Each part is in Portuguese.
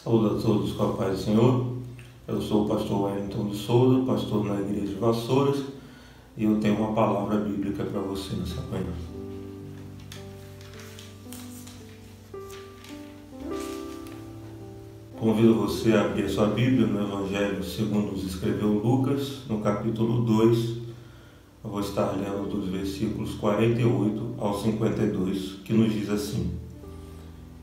Saúde a todos com a paz do Senhor. Eu sou o pastor Wellington de Souza, pastor na igreja de Vassouras, e eu tenho uma palavra bíblica para você nessa manhã. Convido você a abrir a sua Bíblia no Evangelho segundo nos escreveu Lucas, no capítulo 2. Eu vou estar lendo dos versículos 48 ao 52, que nos diz assim: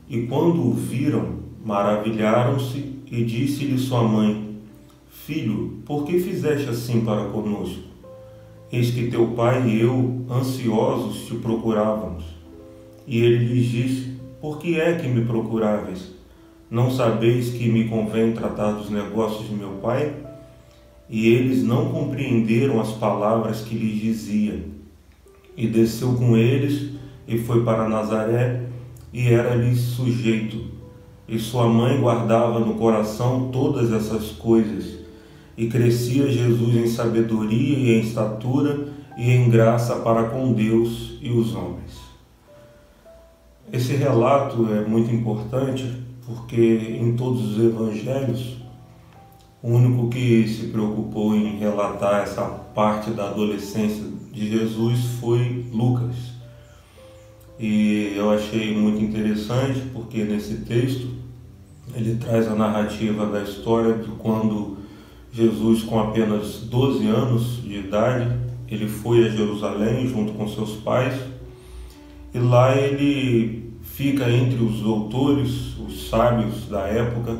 E quando o viram, maravilharam-se, e disse-lhe sua mãe: Filho, por que fizeste assim para conosco? Eis que teu pai e eu, ansiosos, te procurávamos. E ele lhes disse: Por que é que me procuráveis? Não sabeis que me convém tratar dos negócios de meu pai? E eles não compreenderam as palavras que lhes dizia. E desceu com eles, e foi para Nazaré, e era-lhes sujeito. E sua mãe guardava no coração todas essas coisas. E crescia Jesus em sabedoria e em estatura e em graça para com Deus e os homens. Esse relato é muito importante porque em todos os evangelhos, o único que se preocupou em relatar essa parte da adolescência de Jesus foi Lucas. E eu achei muito interessante porque nesse texto ele traz a narrativa da história de quando Jesus, com apenas 12 anos de idade, ele foi a Jerusalém junto com seus pais, e lá ele fica entre os doutores, os sábios da época,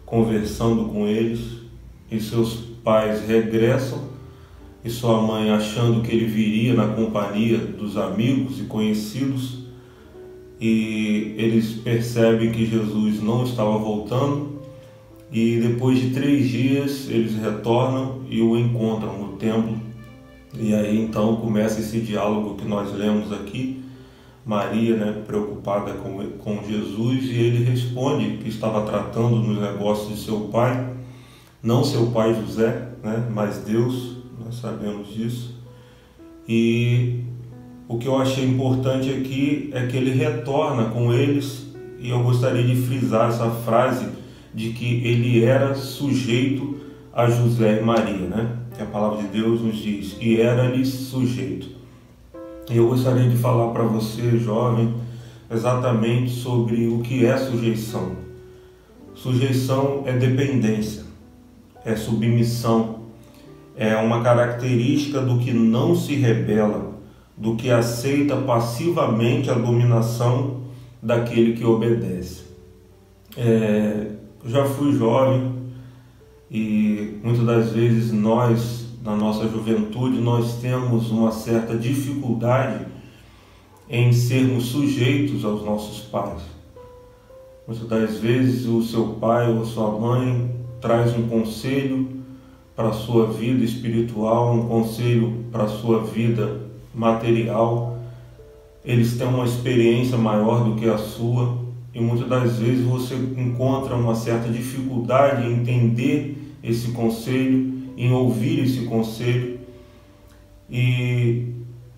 conversando com eles, e seus pais regressam, e sua mãe, achando que ele viria na companhia dos amigos e conhecidos, e eles percebem que Jesus não estava voltando, e depois de 3 dias eles retornam e o encontram no templo. E aí então começa esse diálogo que nós lemos aqui. Maria, preocupada com Jesus, e ele responde que estava tratando nos negócios de seu pai, não seu pai José, mas Deus, nós sabemos disso. E o que eu achei importante aqui é que ele retorna com eles, e eu gostaria de frisar essa frase de que ele era sujeito a José e Maria, que a palavra de Deus nos diz, e era-lhes sujeito. E eu gostaria de falar para você, jovem, exatamente sobre o que é sujeição. Sujeição é dependência, é submissão, é uma característica do que não se rebela, do que aceita passivamente a dominação daquele que obedece. Eu já fui jovem e muitas das vezes nós, na nossa juventude, nós temos uma certa dificuldade em sermos sujeitos aos nossos pais. Muitas das vezes o seu pai ou a sua mãe traz um conselho para a sua vida espiritual, um conselho para a sua vida material. Eles têm uma experiência maior do que a sua, e muitas das vezes você encontra uma certa dificuldade em entender esse conselho, em ouvir esse conselho. E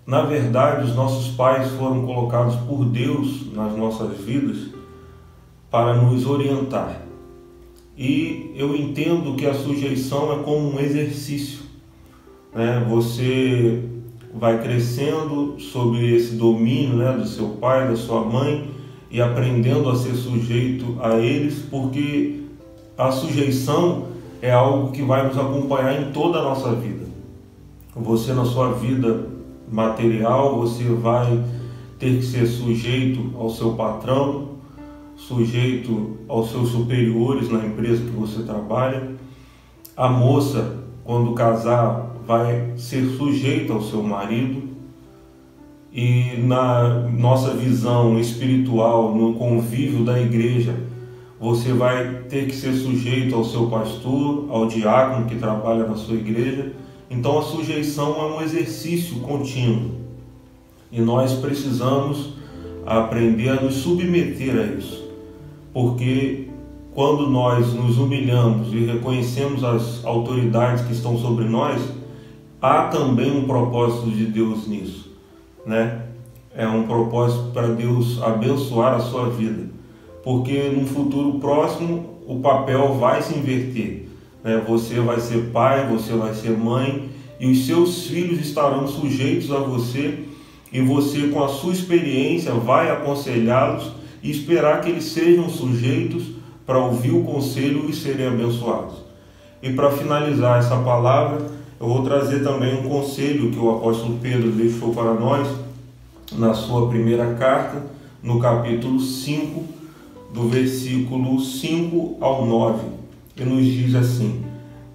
na verdade os nossos pais foram colocados por Deus nas nossas vidas para nos orientar. E eu entendo que a sujeição é como um exercício, Você vai crescendo sob esse domínio, do seu pai, da sua mãe, e aprendendo a ser sujeito a eles, porque a sujeição é algo que vai nos acompanhar em toda a nossa vida. Você, na sua vida material, você vai ter que ser sujeito ao seu patrão, sujeito aos seus superiores na empresa que você trabalha. A moça, quando casar, vai ser sujeita ao seu marido. E na nossa visão espiritual, no convívio da igreja, você vai ter que ser sujeito ao seu pastor, ao diácono que trabalha na sua igreja. Então a sujeição é um exercício contínuo, e nós precisamos aprender a nos submeter a isso, porque quando nós nos humilhamos e reconhecemos as autoridades que estão sobre nós, há também um propósito de Deus nisso, É um propósito para Deus abençoar a sua vida, porque no futuro próximo o papel vai se inverter, né? Você vai ser pai, você vai ser mãe, e os seus filhos estarão sujeitos a você, e você, com a sua experiência, vai aconselhá-los e esperar que eles sejam sujeitos para ouvir o conselho e serem abençoados. E para finalizar essa palavra, eu vou trazer também um conselho que o apóstolo Pedro deixou para nós na sua primeira carta, no capítulo 5, do versículo 5 ao 9, e nos diz assim: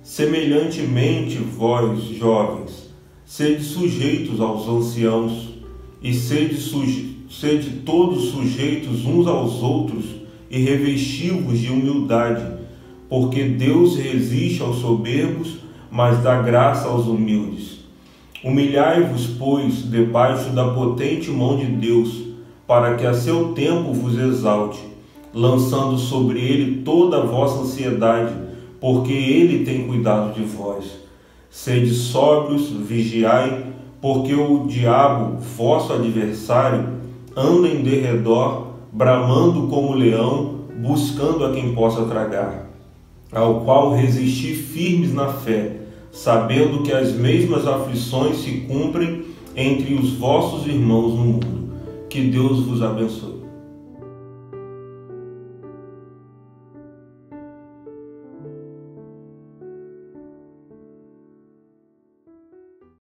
semelhantemente, vós, jovens, sede sujeitos aos anciãos, e sede todos sujeitos uns aos outros, e revesti-vos de humildade, porque Deus resiste aos soberbos, mas dá graça aos humildes. Humilhai-vos, pois, debaixo da potente mão de Deus, para que a seu tempo vos exalte, lançando sobre ele toda a vossa ansiedade, porque ele tem cuidado de vós. Sede sóbrios, vigiai, porque o diabo, vosso adversário, anda em derredor, bramando como leão, buscando a quem possa tragar, ao qual resisti firmes na fé, sabendo que as mesmas aflições se cumprem entre os vossos irmãos no mundo. Que Deus vos abençoe.